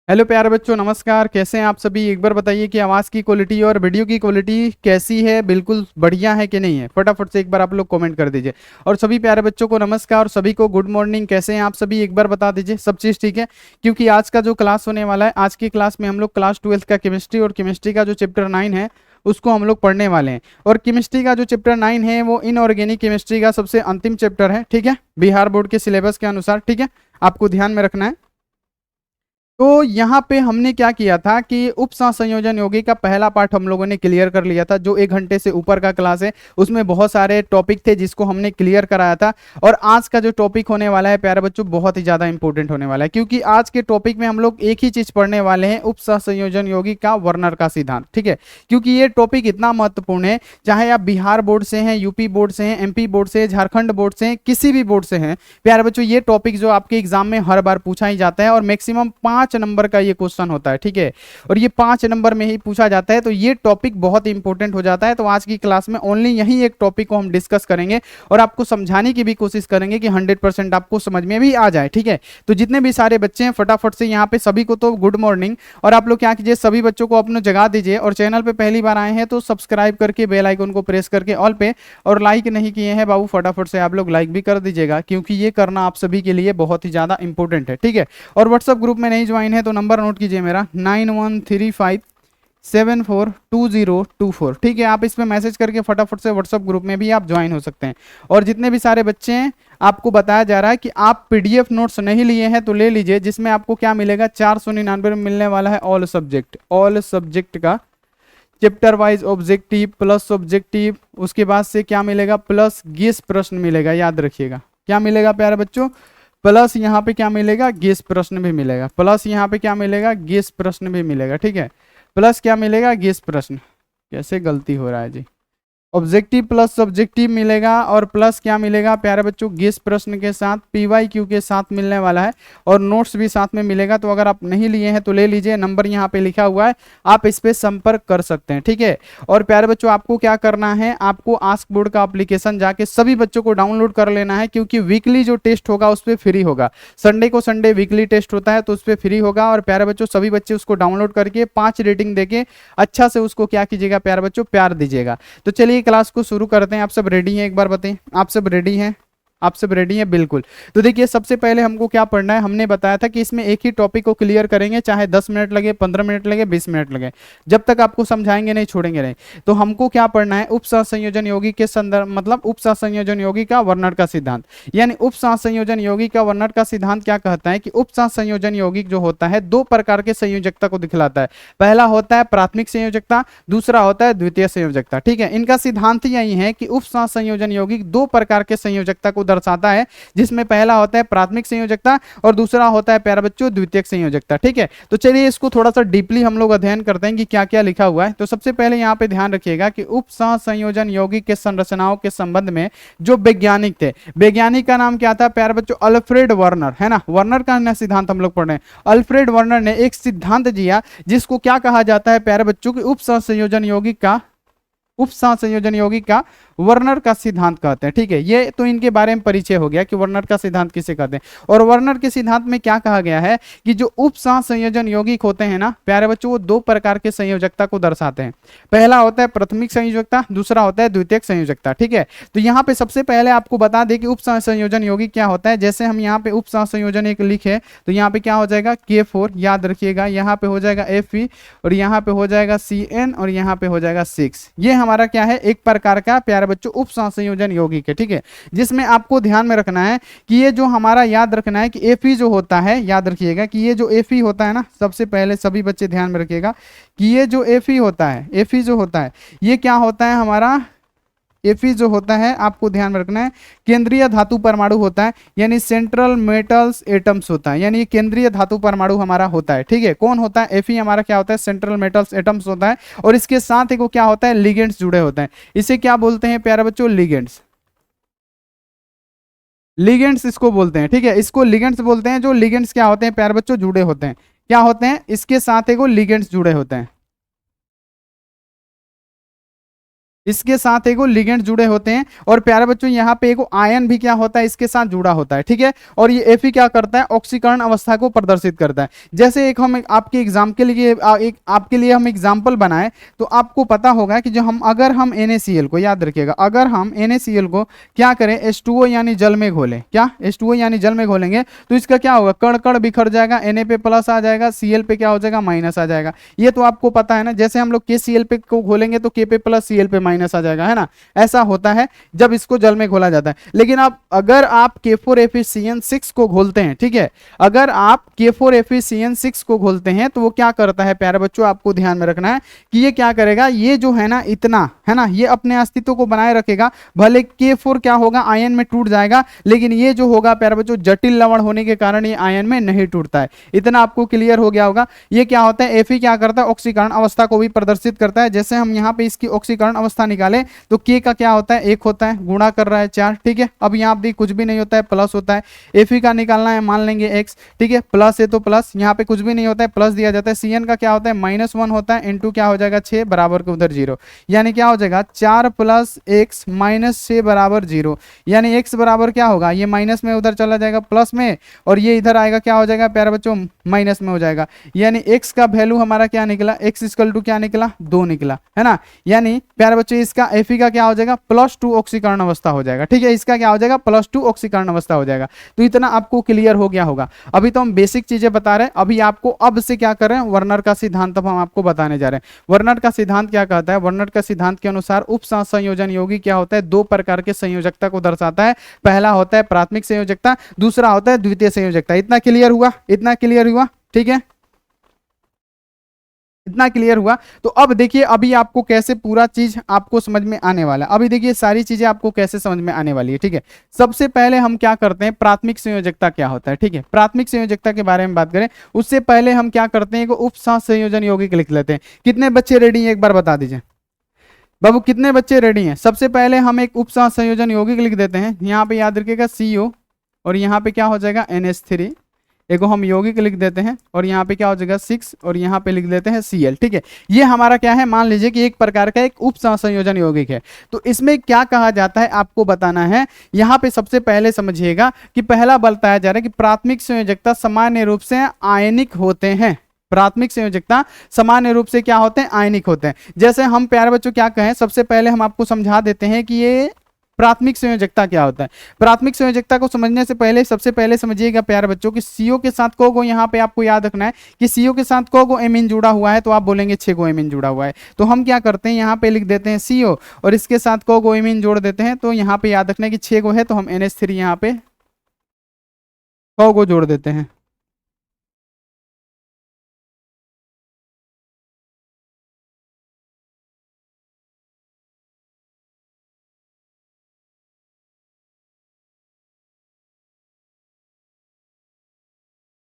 Hello प्यारे बच्चों, नमस्कार। कैसे हैं आप सभी? एक बार बताइए कि आवाज़ की क्वालिटी और वीडियो की क्वालिटी कैसी है। बिल्कुल बढ़िया है कि नहीं है? फटाफट से एक बार आप लोग कमेंट कर दीजिए। और सभी प्यारे बच्चों को नमस्कार और सभी को गुड मॉर्निंग। कैसे हैं आप सभी? एक बार बता दीजिए सब चीज़ ठीक है। क्योंकि आज का जो क्लास होने वाला है, आज की क्लास में हम लोग क्लास 12th का केमिस्ट्री और केमिस्ट्री का जो चैप्टर 9 है उसको हम लोग पढ़ने वाले हैं। और केमिस्ट्री का जो चैप्टर 9 है वो इनऑर्गेनिक केमिस्ट्री का सबसे अंतिम चैप्टर है। ठीक है, बिहार बोर्ड के सिलेबस के अनुसार। ठीक है, आपको ध्यान में रखना है। तो यहाँ पे हमने क्या किया था कि उप संयोजन योगी का पहला पार्ट हम लोगों ने क्लियर कर लिया था। जो 1 घंटे से ऊपर का क्लास है उसमें बहुत सारे टॉपिक थे जिसको हमने क्लियर कराया था। और आज का जो टॉपिक होने वाला है प्यारे बच्चों, बहुत ही ज्यादा इंपॉर्टेंट होने वाला है। क्योंकि आज के टॉपिक में हम लोग एक ही चीज पढ़ने वाले हैं, उप संयोजन योगी का वर्नर का सिद्धांत। ठीक है, क्योंकि ये टॉपिक इतना महत्वपूर्ण है, चाहे आप बिहार बोर्ड से हैं, यूपी बोर्ड से हैं, एमपी बोर्ड से, झारखंड बोर्ड से हैं, किसी भी बोर्ड से हैं प्यारे बच्चों, ये टॉपिक जो आपके एग्जाम में हर बार पूछा ही जाता है और मैक्सिमम 5 नंबर का ये क्वेश्चन होता है। ठीक है, और ये 5 नंबर में ही पूछा जाता है, तो ये टॉपिक बहुत इंपॉर्टेंट हो जाता है। तो आज की क्लास में ओनली यही एक टॉपिक को हम डिस्कस करेंगे और आपको समझाने की भी कोशिश करेंगे कि 100% आपको समझ में भी आ जाए। ठीक है, तो जितने भी सारे बच्चे हैं फटाफट से यहाँ पे सभी को तो गुड मॉर्निंग। और आप लोग क्या कीजिए, सभी बच्चों को अपने जगा दीजिए और चैनल पे पहली बार आए हैं तो सब्सक्राइब करके बेल आइकन को प्रेस करके ऑल पे, और लाइक नहीं किए हैं बाबू फटाफट से आप लोग लाइक भी कर दीजिएगा, क्योंकि ये करना आप सभी के लिए बहुत ही ज़्यादा इंपॉर्टेंट है। ठीक है, और व्हाट्सअप ग्रुप में नहीं ज्वाइन है तो नंबर नोट कीजिए मेरा 9135742024। ठीक है, आप इस पर मैसेज करके फटाफट से व्हाट्सअप ग्रुप में भी आप ज्वाइन हो सकते हैं। और जितने भी सारे बच्चे हैं आपको बताया जा रहा है कि आप पीडीएफ नोट्स नहीं लिए हैं तो ले लीजिए, जिसमें आपको क्या मिलेगा, 499 में मिलने वाला है ऑल सब्जेक्ट का chapter wise objective plus objective. उसके बाद से क्या मिलेगा, प्लस गेस प्रश्न मिलेगा। याद रखिएगा क्या मिलेगा प्यारे बच्चों, प्लस यहाँ पे क्या मिलेगा, गेस प्रश्न भी मिलेगा। प्लस यहाँ पे क्या मिलेगा, गेस प्रश्न भी मिलेगा। ठीक है, प्लस क्या मिलेगा, गेस प्रश्न। कैसे गलती हो रहा है जी, ऑब्जेक्टिव प्लस सब्जेक्टिव मिलेगा और प्लस क्या मिलेगा प्यारे बच्चों, गेस प्रश्न के साथ पीवाईक्यू के साथ मिलने वाला है, और नोट्स भी साथ में मिलेगा। तो अगर आप नहीं लिए हैं तो ले लीजिए, नंबर यहाँ पे लिखा हुआ है, आप इस पे संपर्क कर सकते हैं। ठीक है, और प्यारे बच्चों आपको क्या करना है, आपको आस्क बोर्ड का एप्लीकेशन जाके सभी बच्चों को डाउनलोड कर लेना है, क्योंकि वीकली जो टेस्ट होगा उस पर फ्री होगा। संडे को संडे वीकली टेस्ट होता है तो उस पर फ्री होगा। और प्यारे बच्चों सभी बच्चे उसको डाउनलोड करके 5 रेटिंग देके अच्छा से उसको क्या कीजिएगा प्यारे बच्चों, प्यार दीजिएगा। तो चलिए क्लास को शुरू करते हैं। आप सब रेडी हैं? एक बार बताएं, आप सब रेडी हैं? आप सब रेडी हैं? बिल्कुल। तो देखिए सबसे पहले हमको क्या पढ़ना है, हमने बताया था कि इसमें एक ही टॉपिक को क्लियर करेंगे, चाहे 10 मिनट लगे, 15 मिनट लगे, 20 मिनट लगे, जब तक आपको समझाएंगे नहीं, छोड़ेंगे नहीं। तो हमको क्या पढ़ना है, उप संयोजन योगी के संदर्भ, मतलब उप संयोजन योगी का वर्णन का सिद्धांत। यानी उप संयोजन योगी का वर्णन का सिद्धांत क्या कहता है कि उप संयोजन यौगिक जो होता है 2 प्रकार के संयोजकता को दिखलाता है। पहला होता है प्राथमिक संयोजकता, दूसरा होता है द्वितीय संयोजकता। ठीक है, इनका सिद्धांत यही है कि उप संयोजन यौगिक 2 प्रकार के संयोजकता को दर्शाता है, जिसमें पहला होता है प्राथमिक संयोजकता और दूसरा होता है प्यारे बच्चों द्वितीयक संयोजकता। ठीक है, तो चलिए इसको थोड़ा सा डीपली हम लोग अध्ययन करते हैं कि क्या क्या लिखा हुआ है। तो सबसे पहले यहाँ पे ध्यान रखिएगा कि उप संयोजन यौगिक के संरचनाओं के संबंध में जो वैज्ञानिक थे, वैज्ञानिक का नाम क्या था प्यारे बच्चों, अल्फ्रेड वर्नर, है ना। वर्नर का सिद्धांत हम लोग पढ़ रहे हैं। अल्फ्रेड वर्नर ने एक सिद्धांत दिया जिसको क्या कहा जाता है प्यारे बच्चों की उप संयोजन यौगिक का, उप संयोजन यौगिक का वर्नर का सिद्धांत कहते हैं। ठीक है, ये तो इनके बारे में परिचय हो गया कि वर्नर का सिद्धांत किसे कहते हैं। और वर्नर के सिद्धांत में क्या कहा गया है कि जो उप संयोजन यौगिक होते हैं ना प्यारे बच्चों, वो 2 प्रकार के संयोजकता को दर्शाते हैं। पहला होता है प्राथमिक संयोजकता, दूसरा होता है द्वितीयक संयोजकता। ठीक है, तो यहाँ पे सबसे पहले आपको बता दें कि उप संयोजन यौगिक क्या होता है। जैसे हम यहाँ पे उप संयोजन एक लिखे तो यहाँ पे क्या हो जाएगा, K4, याद रखिएगा, यहाँ पे हो जाएगा Fe, और यहाँ पे हो जाएगा Cn, और यहाँ पे हो जाएगा 6। ये हमारा क्या है, एक प्रकार का प्यारे बच्चों उप संयोजन यौगिक है। ठीक है, जिसमें आपको ध्यान में रखना है कि ये जो हमारा, याद रखना है कि Fe जो होता है, याद रखिएगा कि ये जो Fe होता है ना, सबसे पहले सभी बच्चे ध्यान में रखिएगा कि ये जो Fe होता है, Fe जो होता है ये क्या होता है हमारा, Fe जो होता है आपको ध्यान में रखना है केंद्रीय धातु परमाणु होता है, यानी सेंट्रल मेटल्स एटम्स होता है, यानी केंद्रीय धातु परमाणु हमारा होता है। ठीक है, कौन होता है, Fe हमारा क्या होता है, सेंट्रल मेटल्स एटम्स होता है। और इसके साथ एक क्या होता है, लिगेंड्स जुड़े होते हैं। इसे क्या बोलते हैं प्यारे बच्चों, लिगेंड्स, लिगेंड्स इसको बोलते हैं। ठीक है, इसको लिगेंड्स बोलते हैं। जो लिगेंड्स क्या होते हैं प्यारे बच्चों, जुड़े होते हैं, क्या होते हैं, इसके साथ एक लिगेंड्स जुड़े होते हैं। इसके साथ एगो लिगेंड जुड़े होते हैं, और प्यारे बच्चों यहाँ पे एगो आयन भी क्या होता है इसके साथ जुड़ा होता है, ठीक है। और ये Fe क्या करता है, ऑक्सीकरण अवस्था को प्रदर्शित करता है। जैसे एक हम आपके एग्जाम के लिए एक आपके लिए हम एग्जाम्पल बनाए, तो आपको पता होगा कि जो हम अगर हम NaCl को, याद रखिएगा, अगर हम NaCl को क्या करें, H2O यानी जल में घोलें, क्या H2O यानी जल में घोलेंगे, तो इसका क्या होगा, कण कण बिखर जाएगा, Na पे प्लस आ जाएगा, Cl पे क्या हो जाएगा, माइनस आ जाएगा। ये तो आपको पता है ना, जैसे हम लोग KCl पे को घोलेंगे तो K पे प्लस Cl पे माइनस आ जाएगा, है ना। ऐसा होता है जब इसको जल में घोला जाता है। लेकिन अब अगर आप K4FeCN6 को घोलते हैं, ठीक है, अगर आप K4FeCN6 को घोलते हैं तो वो क्या करता है प्यारे बच्चों, आपको ध्यान में रखना है कि ये क्या करेगा, ये जो है ना इतना, है ना, ये अपने अस्तित्व को बनाए रखेगा। भले K4 क्या होगा, आयन में टूट जाएगा, लेकिन ये जो होगा प्यारे बच्चों जटिल लवण होने के कारण ये आयन में नहीं टूटता है। इतना आपको क्लियर हो गया होगा। ये क्या होता है, Fe क्या करता है, ऑक्सीकरण अवस्था को भी प्रदर्शित करता है। जैसे हम यहाँ पे इसकी ऑक्सीकरण अवस्था निकालें तो K का क्या होता है, 1 होता है, गुणा कर रहा है 4, ठीक है। अब यहाँ पे कुछ भी नहीं होता है, प्लस होता है। Fe का निकालना है, मान लेंगे x, ठीक है, प्लस है तो प्लस, यहाँ पे कुछ भी नहीं होता है, प्लस दिया जाता है। Cn का क्या होता है, -1 होता है, इंटू क्या हो जाएगा 6 बराबर के उधर 0, यानी क्या हो जाएगा 4 + x -6 बराबर 0, यानी x बराबर क्या होगा, ये माइनस में उधर चला जाएगा प्लस में, और ये इधर आएगा क्या हो जाएगा प्यारे बच्चों, माइनस में हो जाएगा। यानी x का वैल्यू हमारा क्या निकला, x = क्या निकला, 2 निकला, है ना। यानी प्यारे बच्चों इसका Fe का क्या हो जाएगा, +2 ऑक्सीकरण अवस्था हो जाएगा, ठीक है। इसका क्या हो जाएगा, +2 ऑक्सीकरण अवस्था हो जाएगा। तो इतना आपको क्लियर हो गया होगा। अभी तो हम बेसिक चीजें बता रहे हैं, अभी आपको अब से क्या कर रहे हैं, वर्नर का सिद्धांत अब हम आपको बताने जा रहे हैं। वर्नर का सिद्धांत क्या कहता है, वर्नर का सिद्धांत के अनुसार उप संयोजन यौगिक क्या होता है, 2 प्रकार के संयोजकता को दर्शाता है। पहला होता है प्राथमिक संयोजकता, दूसरा होता है द्वितीय संयोजकता। इतना क्लियर हुआ, इतना क्लियर हुआ, ठीक है, इतना क्लियर हुआ। तो अब देखिए अभी आपको कैसे पूरा चीज आपको समझ में आने वाला है। अभी देखिए सारी चीजें आपको कैसे समझ में आने वाली है, ठीक है। सबसे पहले हम क्या करते हैं, प्राथमिक संयोजकता क्या होता है, ठीक है। प्राथमिक संयोजकता के बारे में बात करें उससे पहले हम क्या करते हैं, उप संयोजन यौगिक लिख लेते हैं। कितने बच्चे रेडी हैं, एक बार बता दीजिए बाबू, कितने बच्चे रेडी हैं। सबसे पहले हम एक उप संयोजन यौगिक लिख देते हैं। यहाँ पे याद रखिएगा CO, और यहाँ पे क्या हो जाएगा NH3, एगो हम यौगिक लिख देते हैं, और यहाँ पे क्या हो जाएगा 6, और यहाँ पे लिख देते हैं Cl, ठीक है। ये हमारा क्या है, मान लीजिए कि एक प्रकार का एक उप संयोजन यौगिक है। तो इसमें क्या कहा जाता है आपको बताना है। यहाँ पे सबसे पहले समझिएगा कि पहला बताया जा रहा है कि प्राथमिक संयोजकता सामान्य रूप से आयनिक होते हैं। प्राथमिक संयोजकता सामान्य रूप से क्या होते हैं, आयनिक होते हैं। जैसे हम प्यारे बच्चों क्या कहें, सबसे पहले हम आपको समझा देते हैं कि ये प्राथमिक संयोजकता क्या होता है। प्राथमिक संयोजकता को समझने से पहले सबसे पहले समझिएगा प्यारे बच्चों कि CO के साथ कोगो, यहाँ पे आपको याद रखना है कि CO के साथ कोगो एमीन जुड़ा हुआ है, तो आप बोलेंगे 6 गो एमीन जुड़ा हुआ है। तो हम क्या करते हैं, यहाँ पे लिख देते हैं CO, और इसके साथ कोगो एमीन जोड़ देते हैं। तो यहाँ पे याद रखना है कि 6 गो है, तो हम NH3 यहाँ पे कोगो जोड़ देते हैं।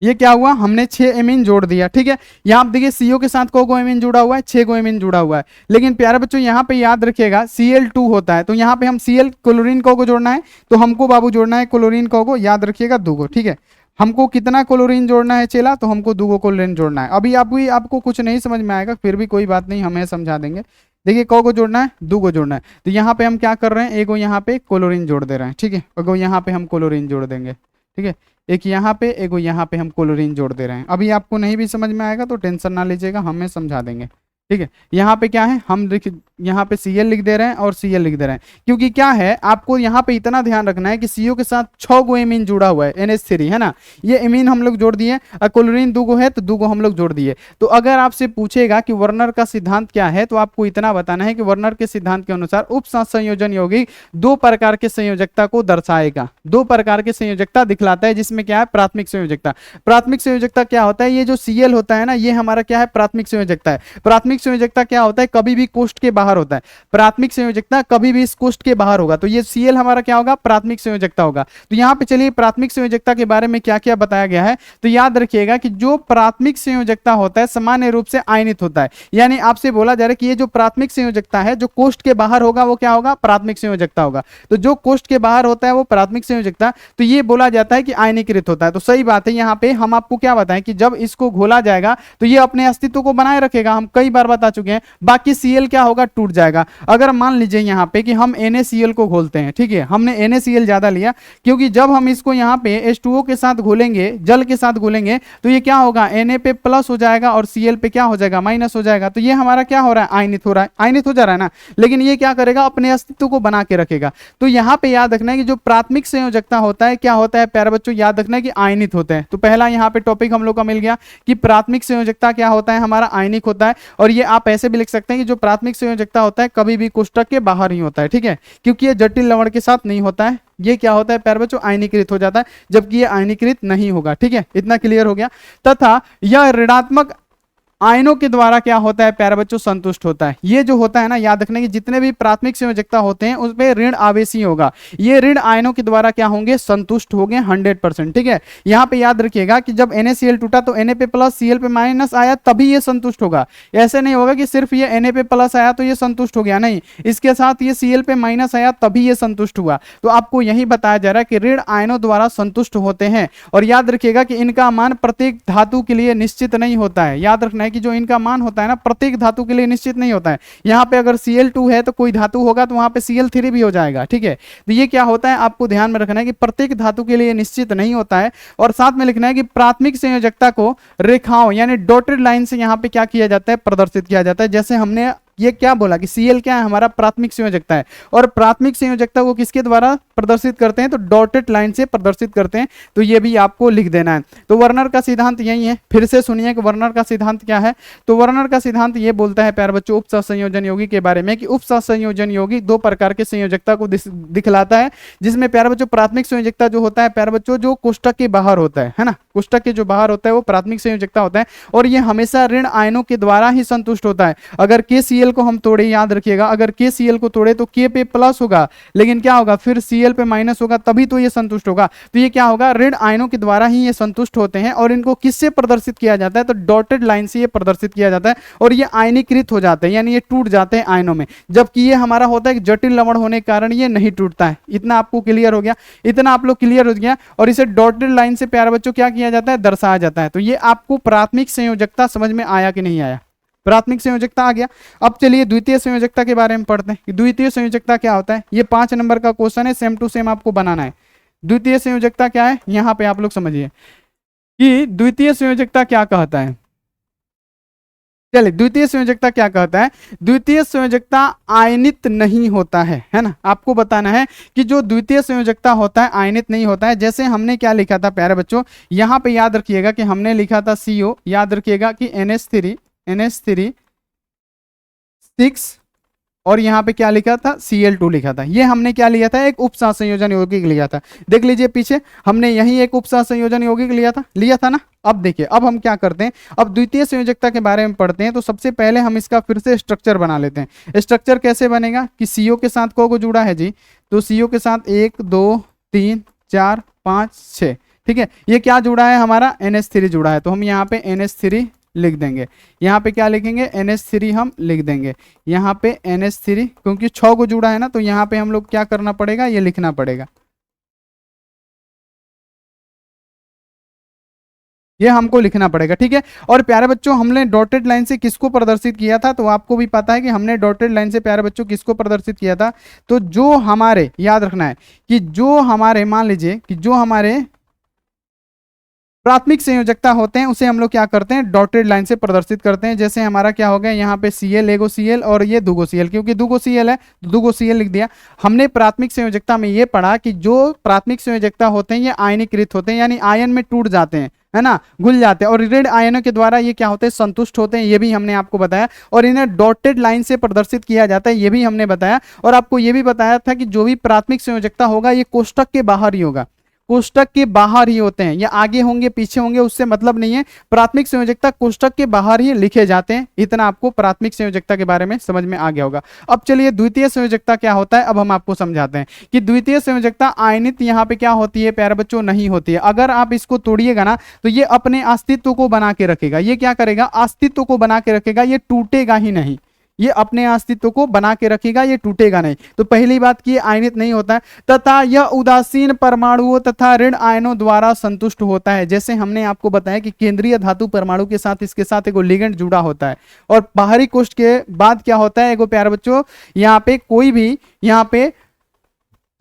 ये क्या हुआ, हमने 6 एमीन जोड़ दिया, ठीक है। यहाँ आप देखिए CO के साथ कोगो एमीन जुड़ा हुआ है, 6 गो एमीन जुड़ा हुआ है। लेकिन प्यारे बच्चों यहाँ पे याद रखिएगा Cl2 होता है, तो यहाँ पे हम Cl क्लोरीन कोगो जोड़ना है, तो हमको बाबू जोड़ना है क्लोरीन कोगो, याद रखिएगा 2 गो, ठीक है। हमको कितना क्लोरीन जोड़ना है चेला, तो हमको 2 गो क्लोरीन जोड़ना है। अभी आपको कुछ नहीं समझ में आएगा, फिर भी कोई बात नहीं, हमें समझा देंगे। देखिए कोगो जोड़ना है, 2 गो जोड़ना है। तो यहाँ पे हम क्या कर रहे हैं, एगो यहाँ पे क्लोरीन जोड़ दे रहे हैं, ठीक है, एगो यहाँ पे हम क्लोरीन जोड़ देंगे, ठीक है। एक यहाँ पे एगो यहाँ पे हम क्लोरीन जोड़ दे रहे हैं। अभी आपको नहीं भी समझ में आएगा तो टेंशन ना लीजिएगा, हमें समझा देंगे, ठीक है। यहाँ पे क्या है, हम यहाँ पे Cl लिख दे रहे हैं और Cl लिख दे रहे हैं, क्योंकि क्या है आपको यहाँ पे इतना ध्यान रखना है कि CO के साथ 6 गो एमीन जुड़ा हुआ है, NH3, है ना। ये एमीन हम लोग जोड़ दिए, और क्लोरीन 2 गो है तो 2 गो हम लोग जोड़ दिए। तो अगर आपसे पूछेगा कि वर्नर का सिद्धांत क्या है, तो आपको इतना बताना है कि वर्नर के सिद्धांत के अनुसार उप संयोजन यौगिक 2 प्रकार के संयोजकता को दर्शाएगा, 2 प्रकार के संयोजकता दिखलाता है, जिसमें क्या है, प्राथमिक संयोजकता। प्राथमिक संयोजकता क्या होता है, ये जो Cl होता है ना, ये हमारा क्या है, प्राथमिक संयोजकता है। प्राथमिक संयोजकता क्या होता है, कभी भी कोष्ठ के बाहर होता है। प्राथमिक संयोजकता कभी भी इस कोष्ठ के बाहर होगा, तो ये Cl हमारा क्या होगा, प्राथमिक संयोजकता होगा। तो यहाँ पे चलिए प्राथमिक संयोजकता के बारे में क्या क्या बताया गया है। तो याद रखिएगा कि जो प्राथमिक संयोजकता होता है सामान्य रूप से आयनित होता है। यानी आपसे बोला जा रहा है कि ये जो प्राथमिक संयोजकता है, जो कोष्ठ के बाहर होगा वो क्या होगा, प्राथमिक संयोजकता होगा। तो जो कोष्ठ के बाहर होता है वो प्राथमिक संयोजकता, तो ये बोला जाता है कि आयनीकृत होता है। तो सही बात है, यहाँ पे हम आपको क्या बताएं कि जब इसको घोला जाएगा तो ये अपने अस्तित्व को बनाए रखेगा। हम कई बार बार बता चुके हैं। बाकी Cl क्या होगा, टूट जाएगा। अगर मान लीजिए यहाँ पे कि हम NaCl को घोलते हैं, ठीक है, हमने NaCl ज्यादा लिया, क्योंकि जब हम इसको यहाँ पे H2O के साथ घोलेंगे, जल के साथ घोलेंगे, तो ये क्या होगा, Na पे प्लस हो जाएगा और Cl पे क्या हो जाएगा, माइनस हो जाएगा। तो ये हमारा क्या हो रहा है, आयनित हो रहा है, आयनित हो जा रहा है ना। लेकिन ये क्या करेगा, अपने अस्तित्व को बना के रखेगा। तो यहाँ पे याद रखना है कि जो प्राथमिक संयोजकता होता है, क्या होता है प्यारे बच्चों, याद रखना है कि आयनित होते हैं। तो पहला यहाँ पे टॉपिक हम लोग का मिल गया कि प्राथमिक संयोजकता क्या होता है, हमारा आयनिक होता है। और ये आप ऐसे भी लिख सकते हैं कि जो प्राथमिक संयोजकता होता है कभी भी कोष्टक के बाहर ही होता है, ठीक है, क्योंकि ये जटिल लवण के साथ नहीं होता है। ये क्या होता है प्यारे बच्चों, आयनीकृत हो जाता है, जबकि ये आयनीकृत नहीं होगा, ठीक है, इतना क्लियर हो गया। तथा यह ऋणात्मक आयनों के द्वारा क्या होता है प्यारे बच्चों, संतुष्ट होता है। ये जो होता है ना, याद रखने की जितने भी प्राथमिक संयोजकता होते हैं उसमें ऋण आवेशी होगा, ये ऋण आयनों के द्वारा क्या होंगे, संतुष्ट होंगे 100%, ठीक है। यहाँ पे याद रखिएगा कि जब NaCl टूटा तो Na पे प्लस Cl पे माइनस आया तभी ये संतुष्ट होगा। ऐसे नहीं होगा कि सिर्फ ये Na पे प्लस आया तो ये संतुष्ट हो गया, नहीं, इसके साथ ये Cl पे माइनस आया तभी ये संतुष्ट हुआ। तो आपको यही बताया जा रहा है कि ऋण आयनों द्वारा संतुष्ट होते हैं। और याद रखिएगा कि इनका मान प्रत्येक धातु के लिए निश्चित नहीं होता है। याद रखना है कि जो इनका मान होता है ना, प्रत्येक धातु के लिए निश्चित नहीं होता है। यहाँ पे अगर Cl2 है तो कोई धातु होगा तो वहां पे Cl3 भी हो जाएगा, ठीक है। तो ये क्या होता है, आपको ध्यान में रखना है कि प्रत्येक धातु के लिए निश्चित नहीं होता है। और साथ में लिखना है कि प्राथमिक संयोजकता को रेखाओं यानी डॉटेड लाइन से यहाँ पे क्या किया जाता है, प्रदर्शित किया जाता है। जैसे हमने ये क्या बोला कि Cl क्या है, हमारा प्राथमिक संयोजकता है, और प्राथमिक संयोजकता को किसके द्वारा प्रदर्शित करते हैं, तो डॉटेड लाइन से प्रदर्शित करते हैं। तो ये भी आपको लिख देना है। तो वर्नर का सिद्धांत यही है, फिर से सुनिए कि वर्नर का सिद्धांत क्या है। तो वर्नर का सिद्धांत ये बोलता है प्यारे बच्चों उपसंयोजन यौगिक के बारे में कि उपसंयोजन यौगिक दो प्रकार के संयोजकता को दिखलाता है, जिसमें प्यारे बच्चों प्राथमिक संयोजकता जो होता है प्यारे बच्चों, जो कोष्टक के बाहर होता है ना, कोष्टक के जो बाहर होता है वो प्राथमिक संयोजकता होता है। और ये हमेशा ऋण आयनों के द्वारा ही संतुष्ट होता है। अगर KCl को हम तोड़े, याद रखिएगा, अगर KCl को तोड़े तो K पे प्लस होगा, लेकिन क्या होगा, फिर Cl पे माइनस होगा, तभी तो ये संतुष्ट होगा। तो ये क्या होगा, ऋण आयनों के द्वारा ही ये संतुष्ट होते हैं। और इनको किससे प्रदर्शित किया जाता है, तो डॉटेड लाइन से ये प्रदर्शित किया जाता है। और ये आयनीकृत हो जाते हैं, यानी ये टूट जाते हैं आयनों में, जबकि ये हमारा होता है जटिल लवण होने के कारण ये नहीं टूटता है। इतना आपको क्लियर हो गया, इतना आप लोग क्लियर हो गया। और इसे डॉटेड लाइन से प्यारे बच्चों क्या किया जाता है, दर्शाया जाता है। तो ये आपको प्राथमिक संयोजकता समझ में आया कि नहीं आया, प्राथमिक संयोजकता आ गया। अब चलिए द्वितीय संयोजकता के बारे में पढ़ते हैं कि द्वितीय संयोजकता क्या होता है। ये 5 नंबर का क्वेश्चन है, सेम टू सेम आपको बनाना है। द्वितीय संयोजकता क्या है, यहाँ पे आप लोग समझिए कि द्वितीय संयोजकता क्या कहता है। चलिए, द्वितीय संयोजकता क्या कहता है, द्वितीय संयोजकता आयनित नहीं होता है ना। आपको बताना है कि जो द्वितीय संयोजकता होता है आयनित नहीं होता है। जैसे हमने क्या लिखा था प्यारे बच्चों, यहाँ पे याद रखिएगा कि हमने लिखा था CO, याद रखिएगा कि NH3 6, और यहाँ पे क्या लिखा था, Cl2 लिखा था। ये हमने क्या लिया था, एक उपसंयोजन यौगिक लिया था। देख लीजिए पीछे, हमने यही एक उपसंयोजन यौगिक लिया था ना। अब देखिए, अब हम क्या करते हैं, अब द्वितीय संयोजकता के बारे में पढ़ते हैं। तो सबसे पहले हम इसका फिर से स्ट्रक्चर बना लेते हैं। स्ट्रक्चर कैसे बनेगा कि CO के साथ को जुड़ा है जी, तो CO के साथ 1 2 3 4 5 6, ठीक है। ये क्या जुड़ा है, हमारा NH3 जुड़ा है। तो हम यहाँ पे NH3 लिख देंगे, यहाँ पे क्या लिखेंगे, NH3 हम लिख देंगे। यहाँ पे NH3, क्योंकि 6 को जुड़ा है ना, तो यहाँ पे हम लोग क्या करना पड़ेगा, ये लिखना पड़ेगा, ये हमको लिखना पड़ेगा, ठीक है। और प्यारे बच्चों, हमने डॉटेड लाइन से किसको प्रदर्शित किया था, तो आपको भी पता है कि हमने डॉटेड लाइन से प्यारे बच्चों किसको प्रदर्शित किया था। तो जो हमारे, याद रखना है कि जो हमारे, मान लीजिए कि जो हमारे प्राथमिक संयोजकता होते हैं उसे हम लोग क्या करते हैं, डॉटेड लाइन से प्रदर्शित करते हैं। जैसे हमारा क्या हो गया, यहाँ पे Cl, एगो Cl और ये दूगो Cl, क्योंकि दूगो Cl है तो दूगो Cl लिख दिया। हमने प्राथमिक संयोजकता में ये पढ़ा कि जो प्राथमिक संयोजकता होते हैं ये आयनीकृत होते हैं, यानी आयन में टूट जाते हैं, है ना, घुल जाते हैं। और ऋण आयनों के द्वारा ये क्या होते हैं, संतुष्ट होते हैं, ये भी हमने आपको बताया। और इन्हें डॉटेड लाइन से प्रदर्शित किया जाता है, ये भी हमने बताया। और आपको ये भी बताया था कि जो भी प्राथमिक संयोजकता होगा ये कोष्टक के बाहर ही होगा, कोष्टक के बाहर ही होते हैं, या आगे होंगे पीछे होंगे उससे मतलब नहीं है। प्राथमिक संयोजकता कोष्टक के बाहर ही लिखे जाते हैं। इतना आपको प्राथमिक संयोजकता के बारे में समझ में आ गया होगा। अब चलिए द्वितीय संयोजकता क्या होता है, अब हम आपको समझाते हैं कि द्वितीय संयोजकता आयनित यहाँ पे क्या होती है प्यारे बच्चों, नहीं होती है। अगर आप इसको तोड़िएगा ना तो ये अपने अस्तित्व को बना के रखेगा। ये क्या करेगा, अस्तित्व को बना के रखेगा, ये टूटेगा ही नहीं। ये अपने अस्तित्व को बना के रखेगा, ये टूटेगा नहीं। तो पहली बात कि ये आयनित नहीं होता है, तथा यह उदासीन परमाणुओं तथा ऋण आयनों द्वारा संतुष्ट होता है। जैसे हमने आपको बताया कि केंद्रीय धातु परमाणु के साथ इसके साथ एक लिगेंड जुड़ा होता है, और बाहरी कोष्ठ के बाद क्या होता है, एगो प्यारे बच्चों, यहाँ पे कोई भी, यहाँ पे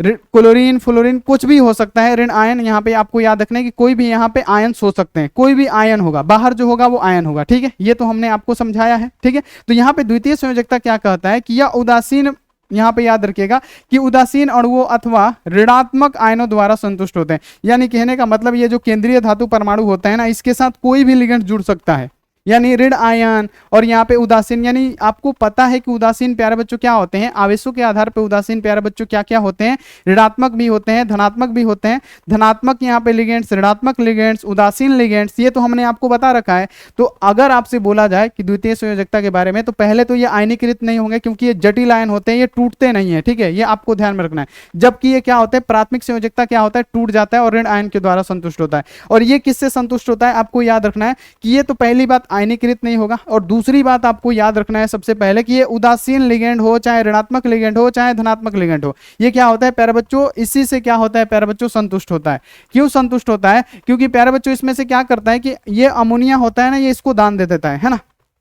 क्लोरीन फ्लोरीन कुछ भी हो सकता है, ऋण आयन, यहाँ पे आपको याद रखना है कि कोई भी यहाँ पे आयन हो सकते हैं, कोई भी आयन होगा, बाहर जो होगा वो आयन होगा, ठीक है। ये तो हमने आपको समझाया है, ठीक है। तो यहाँ पे द्वितीय संयोजकता क्या कहता है कि यह उदासीन, यहाँ पे याद रखिएगा कि उदासीन अणुओं अथवा ऋणात्मक आयनों द्वारा संतुष्ट होते हैं। यानी कहने का मतलब ये जो केंद्रीय धातु परमाणु होता है ना, इसके साथ कोई भी लिगेंड जुड़ सकता है, यानी ऋण आयन और यहाँ पे उदासीन। यानी आपको पता है कि उदासीन प्यारे बच्चों क्या होते हैं, आवेशों के आधार पे उदासीन प्यारे बच्चों क्या क्या होते हैं, ऋणात्मक भी होते हैं, धनात्मक भी होते हैं। धनात्मक यहाँ पे लिगेंड्स, ऋणात्मक लिगेंड्स, उदासीन लिगेंड्स, ये तो हमने आपको बता रखा है। तो अगर आपसे बोला जाए कि द्वितीय संयोजकता के बारे में, तो पहले तो ये आयनीकृत नहीं होंगे क्योंकि ये जटिल आयन होते हैं, ये टूटते नहीं है, ठीक है, ये आपको ध्यान में रखना है। जबकि ये क्या होता है, प्राथमिक संयोजकता क्या होता है, टूट जाता है और ऋण आयन के द्वारा संतुष्ट होता है। और ये किससे संतुष्ट होता है, आपको याद रखना है कि ये तो पहली बात आयनीकृत नहीं होगा, और दूसरी बात आपको याद रखना है सबसे पहले कि ये उदासीन लिगेंड हो, चाहे ऋणात्मक लिगेंड हो, चाहे धनात्मक लिगेंड हो, ये क्या होता है प्यारे बच्चों, इसी से क्या होता है प्यारे बच्चों, संतुष्ट होता है। क्यों संतुष्ट होता है, क्योंकि प्यारे बच्चों इसमें से क्या करता है कि ये अमोनिया होता है ना, ये इसको दान दे देता है ना,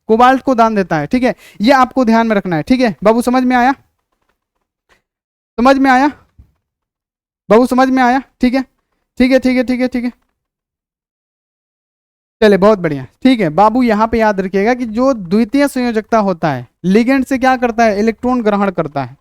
कोबाल्ट को दान देता है, ठीक है। ये आपको ध्यान में रखना है, ठीक है बाबू, समझ में आया, समझ में आया बाबू, समझ में आया, ठीक है, ठीक है, ठीक है, ठीक है, ठीक है, चले बहुत बढ़िया, ठीक है बाबू। यहाँ पे याद रखिएगा कि जो द्वितीय संयोजकता होता है, लिगेंड से क्या करता है, इलेक्ट्रॉन ग्रहण करता है।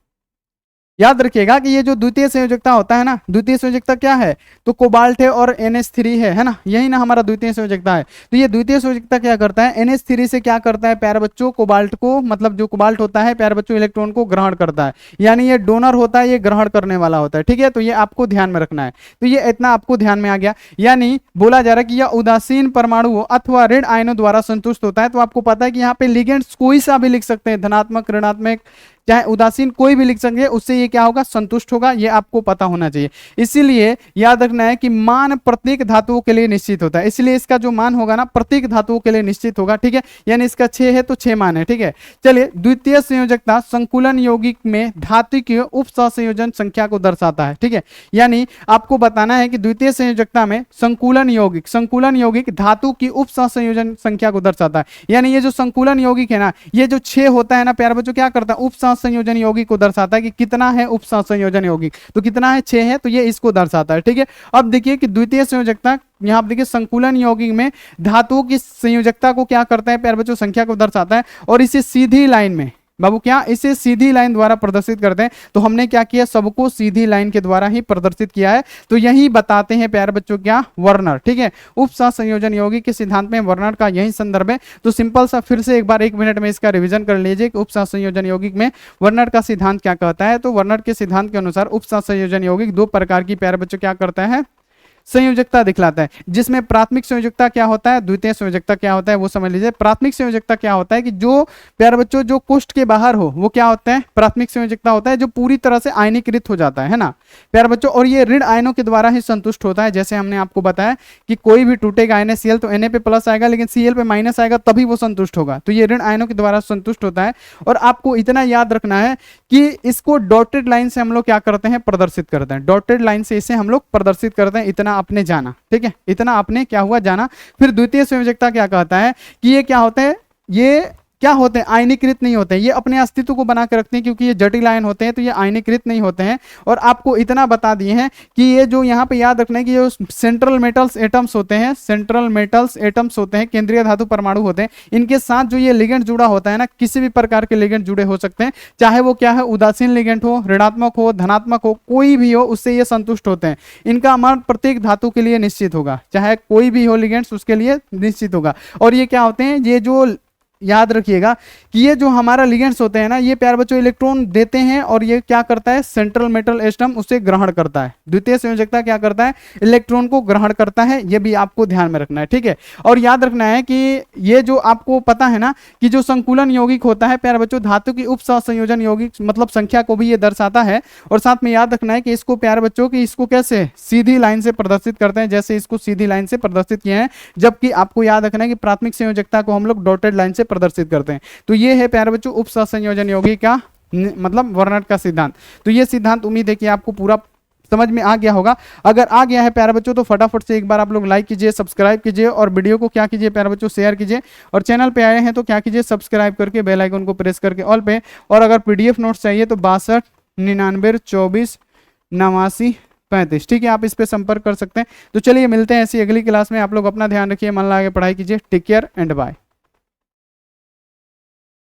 याद रखिएगा कि ये जो द्वितीय संयोजकता होता है ना, द्वितीय संयोजकता क्या है, तो कोबाल्ट है और NH3 है ना, यही ना हमारा द्वितीय संयोजकता है। तो ये द्वितीय संयोजकता क्या करता है, NH3 से क्या करता है प्यारे बच्चों, कोबाल्ट को, मतलब जो कोबाल्ट होता है प्यारे बच्चों, इलेक्ट्रॉन को ग्रहण करता है। यानी ये डोनर होता है, ये ग्रहण करने वाला होता है, ठीक है। तो ये आपको ध्यान में रखना है। तो ये इतना आपको ध्यान में आ गया। यानी बोला जा रहा है कि यह उदासीन परमाणुओं अथवा ऋण आयनों द्वारा संतुष्ट होता है। तो आपको पता है कि यहाँ पे लिगेंड्स कोई सा भी लिख सकते हैं, धनात्मक, ऋणात्मक, चाहे उदासीन, कोई भी लिख सकते हैं, उससे ये क्या होगा, संतुष्ट होगा। ये आपको पता होना चाहिए। इसीलिए याद रखना है कि मान प्रत्येक धातुओं के लिए निश्चित होता है, इसलिए इसका जो मान होगा ना प्रत्येक धातुओं के लिए निश्चित होगा, ठीक है। यानी इसका 6 है तो 6 मान है, ठीक है। चलिए, द्वितीय संयोजकता संकुलन यौगिक में धातु के उप सहसंयोजन संख्या को दर्शाता है, ठीक है। यानी आपको बताना है कि द्वितीय संयोजकता में संकुलन यौगिक धातु की उप सहसंयोजन संख्या को दर्शाता है। यानी ये जो संकुलन यौगिक है ना, ये जो 6 होता है ना प्यारे बच्चों, क्या करता है, उप संयोजन यौगिक को दर्शाता है कि कितना है उप संयोजन यौगिक, तो कितना है, 6 है, तो ये इसको दर्शाता है, ठीक है। अब देखिए कि द्वितीय संयोजकता, यहां पर देखिए संकुलन यौगिक में धातुओं की संयोजकता को क्या करता है प्यारे बच्चों, संख्या को दर्शाता है। और इसे सीधी लाइन में बाबू, क्या इसे सीधी लाइन द्वारा प्रदर्शित करते हैं। तो हमने क्या किया, सबको सीधी लाइन के द्वारा ही प्रदर्शित किया है। तो यही बताते हैं प्यारे बच्चों क्या, वर्नर, ठीक है। उप संयोजन यौगिक के सिद्धांत में वर्नर का यही संदर्भ है। तो सिंपल सा फिर से एक बार 1 मिनट में इसका रिवीजन कर लीजिए कि उप संयोजन यौगिक में वर्नर का सिद्धांत क्या कहता है। तो वर्नर के सिद्धांत के अनुसार उप संयोजन यौगिक 2 प्रकार की प्यारे बच्चों क्या करता है, संयोजकता दिखलाता है। जिसमें प्राथमिक संयोजकता क्या होता है, द्वितीय संयोजकता क्या होता है, वो समझ लीजिए। प्राथमिक संयोजकता क्या होता है कि जो प्यारे बच्चों जो कोष्ठ के बाहर हो, वो क्या होता है, प्राथमिक संयोजकता होता है, जो पूरी तरह से आयनीकृत हो जाता है ना प्यारे बच्चों। और ये ऋण आयनों के द्वारा ही संतुष्ट होता है। जैसे हमने आपको बताया कि कोई भी टूटेगा NaCl तो Na पे प्लस आएगा, लेकिन Cl पे माइनस आएगा, तभी वो संतुष्ट होगा। तो ये ऋण आयनों के द्वारा संतुष्ट होता है। और आपको इतना याद रखना है कि इसको डॉटेड लाइन से हम लोग क्या करते हैं, प्रदर्शित करते हैं। डॉटेड लाइन से इसे हम लोग प्रदर्शित करते हैं। इतना आपने जाना, ठीक है, इतना आपने क्या हुआ, जाना। फिर द्वितीय संयोजकता क्या कहता है कि ये क्या होते हैं, ये क्या होते हैं, आयनीकृत नहीं होते हैं। ये अपने अस्तित्व को बना के रखते हैं क्योंकि ये जटिल आयन होते हैं, तो ये आयनीकृत नहीं होते हैं। और आपको इतना बता दिए हैं कि ये जो यहाँ पे याद रखना है कि ये सेंट्रल मेटल्स एटम्स होते हैं, सेंट्रल मेटल्स एटम्स होते हैं, केंद्रीय धातु परमाणु होते हैं। इनके साथ जो ये लिगेंड जुड़ा होता है ना, किसी भी प्रकार के लिगेंड जुड़े हो सकते हैं, चाहे वो क्या है, उदासीन लिगेंड हो, ऋणात्मक हो, धनात्मक हो, कोई भी हो, उससे ये संतुष्ट होते हैं। इनका मान प्रत्येक धातु के लिए निश्चित होगा, चाहे कोई भी हो लिगेंड्स, उसके लिए निश्चित होगा। और ये क्या होते हैं, ये जो याद रखिएगा कि ये जो हमारा लिगेंड्स होते हैं ना, ये प्यारे बच्चों इलेक्ट्रॉन देते हैं और ये क्या करता है, सेंट्रल मेटल एटम उसे ग्रहण करता है। द्वितीय संयोजकता क्या करता है, इलेक्ट्रॉन को ग्रहण करता है। ये भी आपको ध्यान में रखना है, ठीक है। और याद रखना है कि ये जो आपको पता है ना कि जो संकुलन यौगिक होता है प्यारे बच्चों, धातु की उप संयोजन यौगिक मतलब संख्या को भी ये दर्शाता है। और साथ में याद रखना है कि इसको प्यारे बच्चों की इसको कैसे सीधी लाइन से प्रदर्शित करते हैं, जैसे इसको सीधी लाइन से प्रदर्शित किए हैं। जबकि आपको याद रखना है कि प्राथमिक संयोजकता को हम लोग डॉटेड लाइन से प्रदर्शित करते हैं। तो ये है प्यारे बच्चों उप सहसंयोजन यौगिक का मतलब वर्नट का सिद्धांत। तो ये सिद्धांत उम्मीद है कि आपको पूरा समझ में आ गया होगा। अगर आ गया है प्यारे बच्चों तो फटाफट से एक बार आप लोग लाइक कीजिए, सब्सक्राइब कीजिए और वीडियो को क्या कीजिए प्यारे बच्चों शेयर कीजिए। और चैनल पे आए हैं तो क्या कीजिए, सब्सक्राइब करके बेल आइकन को प्रेस करके ऑल पे। और अगर पीडीएफ नोट्स चाहिए तो 62 99 24 89 35, ठीक है, आप इस पे संपर्क कर सकते हैं। तो चलिए मिलते हैं ऐसी अगली क्लास में। आप लोग अपना ध्यान रखिए, मन लगा के पढ़ाई कीजिए। Take care and bye.